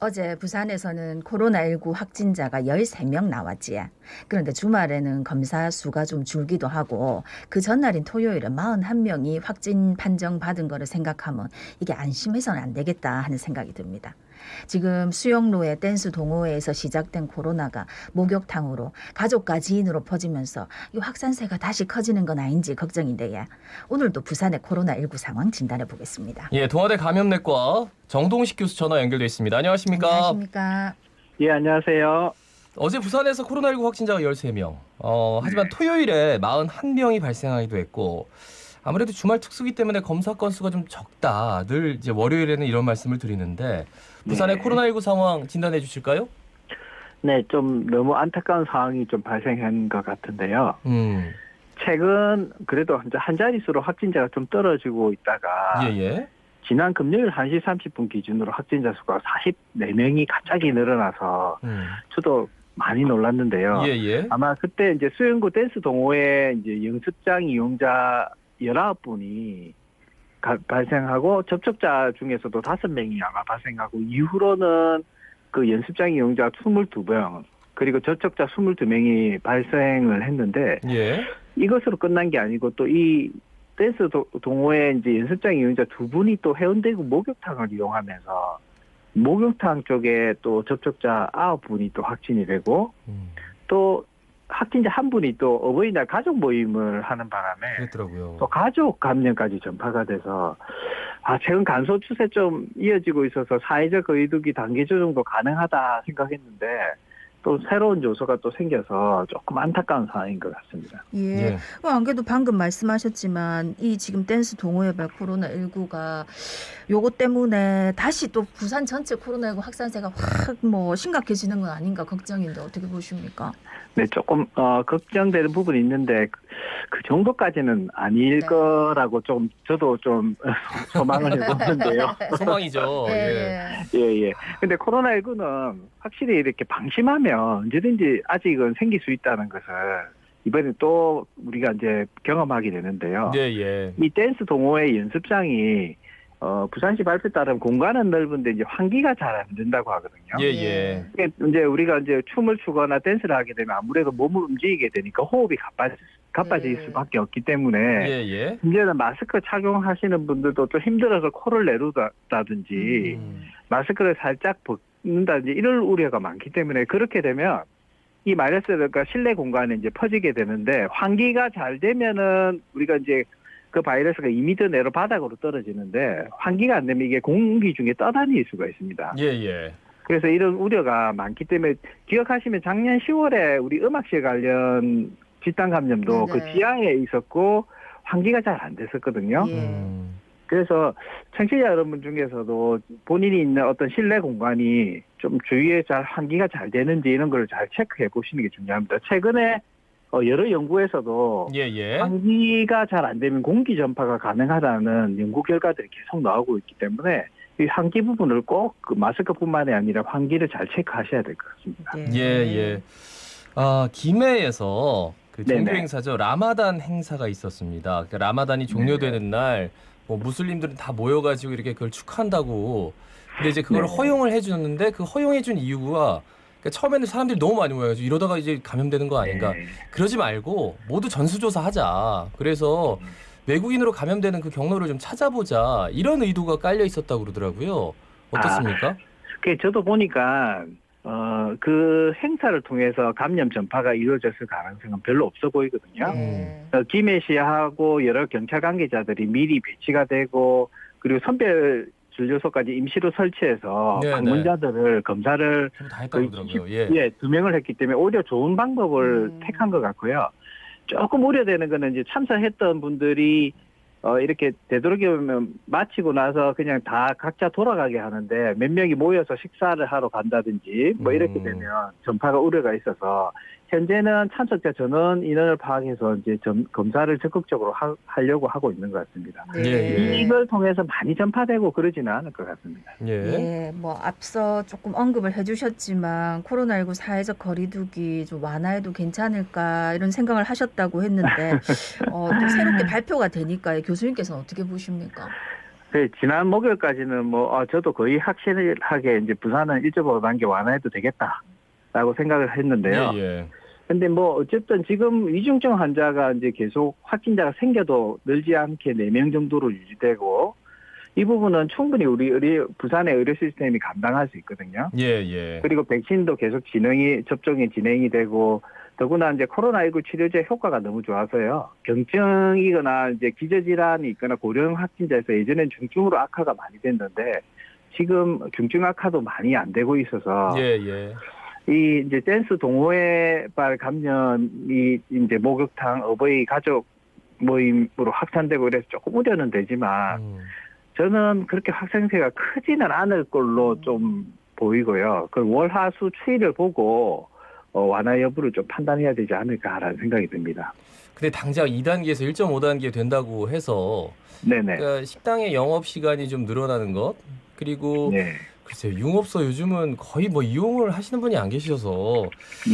어제 부산에서는 코로나19 확진자가 13명 나왔지. 그런데 주말에는 검사 수가 좀 줄기도 하고 그 전날인 토요일에 41명이 확진 판정 받은 거를 생각하면 이게 안심해서는 안 되겠다 하는 생각이 듭니다. 지금 수영로의 댄스 동호회에서 시작된 코로나가 목욕탕으로 가족과 지인으로 퍼지면서 이 확산세가 다시 커지는 건 아닌지 걱정인데 오늘도 부산의 코로나19 상황 진단해 보겠습니다. 예, 동아대 감염내과 정동식 교수 전화 연결돼 있습니다. 안녕하십니까? 안녕하십니까? 예, 안녕하세요. 어제 부산에서 코로나19 확진자가 13명. 하지만 토요일에 41명이 발생하기도 했고 아무래도 주말 특수기 때문에 검사 건수가 좀 적다. 늘 이제 월요일에는 이런 말씀을 드리는데 부산의 네. 코로나19 상황 진단해 주실까요? 네, 좀 너무 안타까운 상황이 좀 발생한 것 같은데요. 음. 최근 그래도 한 자릿수로 확진자가 좀 떨어지고 있다가 예. 지난 금요일 1시 30분 기준으로 확진자 수가 44명이 갑자기 늘어나서 저도 많이 놀랐는데요. 예. 아마 그때 이제 수영구 댄스 동호회 이제 연습장 이용자 19분이 발생하고 접촉자 중에서도 5명이 아마 발생하고 이후로는 그 연습장 이용자 22명 그리고 접촉자 22명이 발생을 했는데 예. 이것으로 끝난 게 아니고 또 이 댄스 동호회 이제 연습장 이용자 2분이 또 해운대구 목욕탕을 이용하면서 목욕탕 쪽에 또 접촉자 9분이 또 확진이 되고 또 확진자 1분이 또 어버이날 가족 모임을 하는 바람에 그랬더라고요. 또 가족 감염까지 전파가 돼서 최근 감소 추세 좀 이어지고 있어서 사회적 거리두기 단계 조정도 가능하다 생각했는데 또 새로운 요소가 또 생겨서 조금 안타까운 상황인 것 같습니다. 예. 안 그래도 방금 말씀하셨지만 이 지금 댄스 동호회발 코로나19가 요거 때문에 다시 또 부산 전체 코로나19 확산세가 확 심각해지는 건 아닌가 걱정인데 어떻게 보십니까? 네, 조금 걱정되는 부분이 있는데 그 정도까지는 아닐 거라고 좀 저도 좀 소망을 해보는데요. 소망이죠. 예. 근데 코로나19는 확실히 이렇게 방심하면 언제든지 아직은 생길 수 있다는 것을 이번에 또 우리가 이제 경험하게 되는데요. 예. 이 댄스 동호회 연습장이 부산시 발표에 따르면 공간은 넓은데 이제 환기가 잘 안 된다고 하거든요. 예. 이제 우리가 이제 춤을 추거나 댄스를 하게 되면 아무래도 몸을 움직이게 되니까 호흡이 가빠질 수밖에 없기 때문에 예. 이제는 마스크 착용하시는 분들도 좀 힘들어서 코를 내려다든지 마스크를 살짝 벗는다든지 이럴 우려가 많기 때문에 그렇게 되면 이 바이러스가 실내 공간에 이제 퍼지게 되는데 환기가 잘 되면은 우리가 이제 그 바이러스가 2m 내로 바닥으로 떨어지는데 환기가 안 되면 이게 공기 중에 떠다닐 수가 있습니다. 예. 그래서 이런 우려가 많기 때문에 기억하시면 작년 10월에 우리 음악실 관련 집단 감염도 그 지하에 있었고 환기가 잘 안 됐었거든요. 그래서 청취자 여러분 중에서도 본인이 있는 어떤 실내 공간이 좀 주위에 잘 환기가 잘 되는지 이런 걸 잘 체크해 보시는 게 중요합니다. 최근에 여러 연구에서도 환기가 잘 안 되면 공기 전파가 가능하다는 연구 결과들이 계속 나오고 있기 때문에 이 환기 부분을 꼭 그 마스크뿐만이 아니라 환기를 잘 체크하셔야 될 것 같습니다. 예. 김해에서 그 종교 네네. 행사죠. 라마단 행사가 있었습니다. 그러니까 라마단이 종료되는 날 무슬림들은 다 모여가지고 이렇게 그걸 축하한다고. 근데 이제 그걸 허용을 해주는데 그 허용해준 이유가 그러니까 처음에는 사람들이 너무 많이 모여가지고 이러다가 이제 감염되는 거 아닌가. 그러지 말고 모두 전수조사하자. 그래서 외국인으로 감염되는 그 경로를 좀 찾아보자. 이런 의도가 깔려 있었다고 그러더라고요. 어떻습니까? 저도 보니까 그 행사를 통해서 감염 전파가 이루어졌을 가능성은 별로 없어 보이거든요. 김해시하고 여러 경찰 관계자들이 미리 배치가 되고 그리고 선별 진료소까지 임시로 설치해서 방문자들을 검사를 다 했다고 그러더라고요. 2명을 했기 때문에 오히려 좋은 방법을 택한 것 같고요. 조금 우려되는 거는 이제 참석했던 분들이 이렇게 되도록이면 마치고 나서 그냥 다 각자 돌아가게 하는데 몇 명이 모여서 식사를 하러 간다든지 이렇게 되면 전파가 우려가 있어서 현재는 참석자 전원 인원을 파악해서 이제 검사를 적극적으로 하려고 하고 있는 것 같습니다. 이걸 통해서 많이 전파되고 그러지는 않을 것 같습니다. 앞서 조금 언급을 해주셨지만 코로나19 사회적 거리두기 좀 완화해도 괜찮을까 이런 생각을 하셨다고 했는데 또 새롭게 발표가 되니까 교수님께서는 어떻게 보십니까? 지난 목요일까지는 저도 거의 확실하게 이제 부산은 1.5단계 완화해도 되겠다라고 생각을 했는데요. 예, 예. 근데 어쨌든 지금 위중증 환자가 이제 계속 확진자가 생겨도 늘지 않게 4명 정도로 유지되고 이 부분은 충분히 우리 부산의 의료 시스템이 감당할 수 있거든요. 예, 예. 그리고 백신도 계속 접종이 진행이 되고 더구나 이제 코로나19 치료제 효과가 너무 좋아서요. 경증이거나 이제 기저질환이 있거나 고령 확진자에서 예전엔 중증으로 악화가 많이 됐는데 지금 중증 악화도 많이 안 되고 있어서 예, 예. 이 이제 댄스 동호회발 감염이 이제 목욕탕 어버이 가족 모임으로 확산되고 이래서 조금 우려는 되지만 저는 그렇게 확산세가 크지는 않을 걸로 좀 보이고요. 그 월화수 추이를 보고 완화 여부를 좀 판단해야 되지 않을까라는 생각이 듭니다. 근데 당장 2단계에서 1.5단계 된다고 해서 네네. 그러니까 식당의 영업 시간이 좀 늘어나는 것 그리고 네. 글쎄요 융업소 요즘은 거의 이용을 하시는 분이 안 계셔서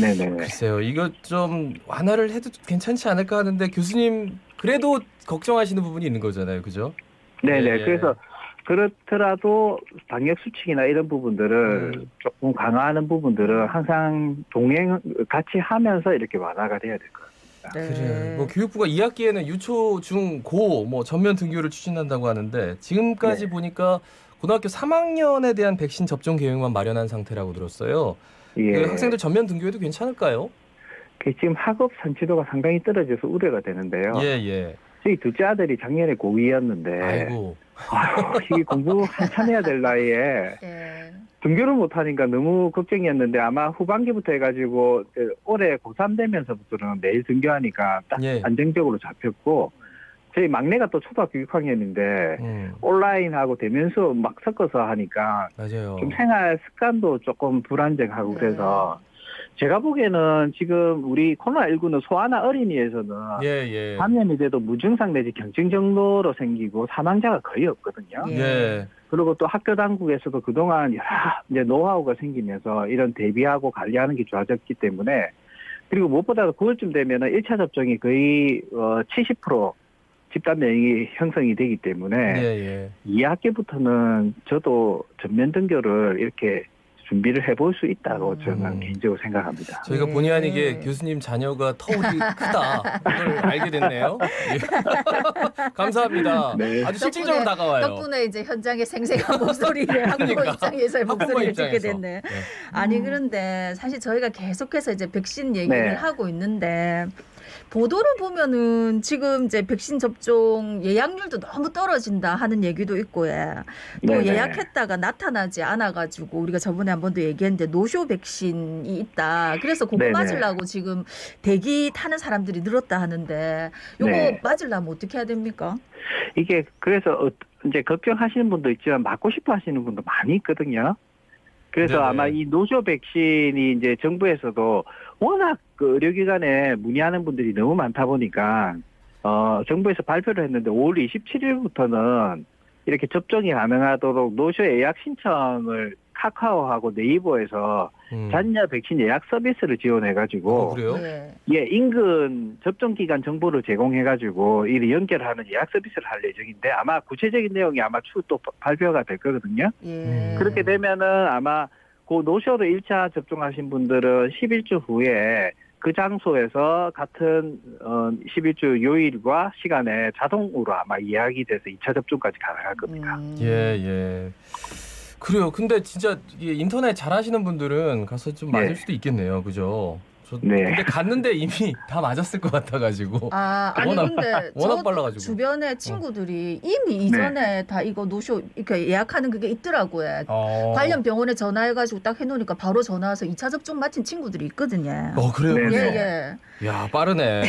네네. 글쎄요 이거 좀 완화를 해도 괜찮지 않을까 하는데 교수님 그래도 걱정하시는 부분이 있는 거잖아요, 그죠? 네네. 예. 그래서 그렇더라도 방역 수칙이나 이런 부분들을 조금 강화하는 부분들은 항상 같이 하면서 이렇게 완화가 돼야 될 것 같습니다. 그래요. 교육부가 2학기에는 유초, 중, 고 전면 등교를 추진한다고 하는데 지금까지 네. 보니까 고등학교 3학년에 대한 백신 접종 계획만 마련한 상태라고 들었어요. 예. 그 학생들 전면 등교해도 괜찮을까요? 지금 학업 산치도가 상당히 떨어져서 우려가 되는데요. 예, 예. 저희 둘째 아들이 작년에 고2였는데 아이고. 이게 공부 한참 해야 될 나이에 네. 등교를 못하니까 너무 걱정이었는데 아마 후반기부터 해가지고 올해 고3 되면서부터는 매일 등교하니까 딱 예. 안정적으로 잡혔고 저희 막내가 또 초등학교 6학년인데 온라인하고 대면수 막 섞어서 하니까 맞아요. 좀 생활 습관도 조금 불안정하고 그래서 제가 보기에는 지금 우리 코로나19는 소아나 어린이에서는 예, 예. 감염이 돼도 무증상 내지 경증 정도로 생기고 사망자가 거의 없거든요. 예. 그리고 또 학교 당국에서도 그동안 여러 이제 노하우가 생기면서 이런 대비하고 관리하는 게 좋아졌기 때문에 그리고 무엇보다도 9월쯤 되면은 1차 접종이 거의 70% 집단免疫 형성이 되기 때문에 예, 예. 2학기부터는 저도 전면 등교를 이렇게 준비를 해볼 수 있다고 저는 개인적으로 생각합니다. 저희가 본의 아니게 교수님 자녀가 터울이 크다 이걸 알게 됐네요. 예. 감사합니다. 네. 아주 실질적으로 다가와요. 덕분에 이제 현장의 생생한 목소리를 학부모 그러니까. 입장에서의 학부모 목소리를 듣게 입장에서. 됐네. 네. 아니 그런데 사실 저희가 계속해서 이제 백신 얘기를 네. 하고 있는데 보도를 보면은 지금 이제 백신 접종 예약률도 너무 떨어진다 하는 얘기도 있고 또 네네. 예약했다가 나타나지 않아가지고 우리가 저번에 한 번도 얘기했는데 노쇼 백신이 있다. 그래서 그거 네네. 맞으려고 지금 대기 타는 사람들이 늘었다 하는데 요거 네. 맞으려면 어떻게 해야 됩니까? 이게 그래서 이제 걱정하시는 분도 있지만 맞고 싶어 하시는 분도 많이 있거든요. 그래서 네네. 아마 이 노쇼 백신이 이제 정부에서도 워낙 그 의료기관에 문의하는 분들이 너무 많다 보니까 정부에서 발표를 했는데 5월 27일부터는 이렇게 접종이 가능하도록 노쇼 예약 신청을 카카오하고 네이버에서 잔여 백신 예약 서비스를 지원해가지고 그래요? 예. 예, 인근 접종 기간 정보를 제공해가지고 이를 연결하는 예약 서비스를 할 예정인데 아마 구체적인 내용이 아마 추후 또 발표가 될 거거든요. 예. 그렇게 되면은 아마 그 노쇼로 1차 접종하신 분들은 11주 후에 그 장소에서 같은 11주 요일과 시간에 자동으로 아마 예약이 돼서 2차 접종까지 가능할 겁니다. 예, 예. 그래요. 근데 진짜 이게 인터넷 잘하시는 분들은 가서 좀 맞을 네. 수도 있겠네요. 그죠? 네. 근데 갔는데 이미 다 맞았을 것 같아가지고. 아니 워낙- 근데 워낙 저 빨라가지고. 주변에 친구들이 이미 이전에 다 이거 노쇼 이렇게 예약하는 그게 있더라고요. 관련 병원에 전화해가지고 딱 해놓으니까 바로 전화 와서 2차 접종 마친 친구들이 있거든요. 그래요? 네, 예, 네. 예. 야, 빠르네.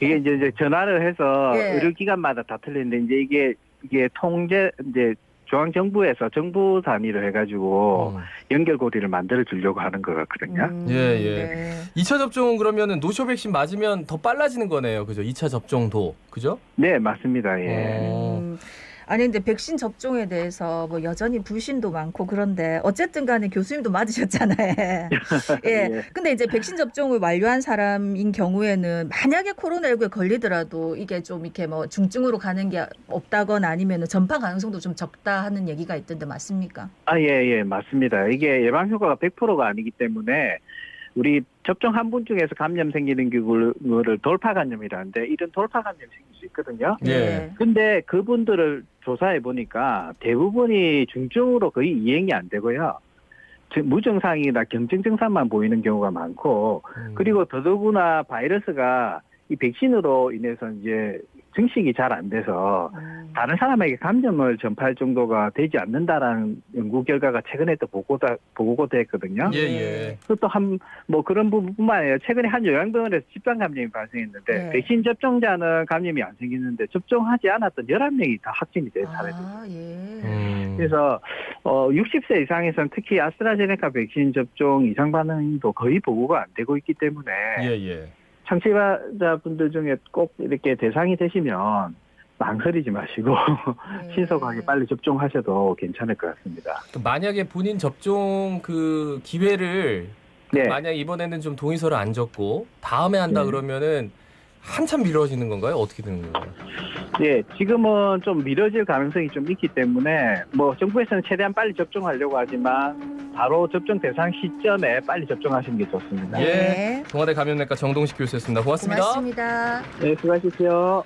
이게 이제 전화를 해서 예. 의료기관마다 다 틀리는데 이제 이게 통제 이제 중앙정부에서 정부 단위로 해가지고 연결고리를 만들어 주려고 하는 것 같거든요. 예, 예. 네. 2차 2차 접종은 그러면은 노쇼 백신 맞으면 더 빨라지는 거네요. 그죠? 2차 접종도. 그죠? 네, 맞습니다. 예. 어. 아니 근데 백신 접종에 대해서 뭐 여전히 불신도 많고 그런데 어쨌든 간에 교수님도 맞으셨잖아요. 예. 예. 근데 이제 백신 접종을 완료한 사람인 경우에는 만약에 코로나19에 걸리더라도 이게 좀 이렇게 뭐 중증으로 가는 게 없다거나 아니면 전파 가능성도 좀 적다 하는 얘기가 있던데 맞습니까? 예, 맞습니다. 이게 예방 효과가 100%가 아니기 때문에 우리 접종 한 분 중에서 감염 생기는 경우를 돌파 감염이라는데 이런 돌파 감염 생길 수 있거든요. 예. 근데 그분들을 조사해 보니까 대부분이 중증으로 거의 이행이 안 되고요. 무증상이나 경증 증상만 보이는 경우가 많고, 그리고 더더구나 바이러스가 이 백신으로 인해서 이제 증식이 잘 안 돼서 다른 사람에게 감염을 전파할 정도가 되지 않는다라는 연구 결과가 최근에 또 보고가 됐거든요. 예. 그것도 뭐 그런 부분뿐만 아니라 최근에 한 요양병원에서 집단 감염이 발생했는데 네. 백신 접종자는 감염이 안 생기는데 접종하지 않았던 11명이 다 확진이 된 사례입니다. 아, 예. 그래서 60세 이상에서는 특히 아스트라제네카 백신 접종 이상 반응도 거의 보고가 안 되고 있기 때문에 예. 청취자분들 중에 꼭 이렇게 대상이 되시면 망설이지 마시고 네. 신속하게 빨리 접종하셔도 괜찮을 것 같습니다. 만약에 본인 접종 그 기회를 네. 만약 이번에는 좀 동의서를 안 적고 다음에 한다 네. 그러면은 한참 미뤄지는 건가요? 어떻게 되는 건가요? 네, 지금은 좀 미뤄질 가능성이 좀 있기 때문에 뭐 정부에서는 최대한 빨리 접종하려고 하지만 바로 접종 대상 시점에 빨리 접종하시는 게 좋습니다. 예. 네. 동아대 감염내과 정동식 교수였습니다. 고맙습니다. 고맙습니다. 네, 수고하십시오.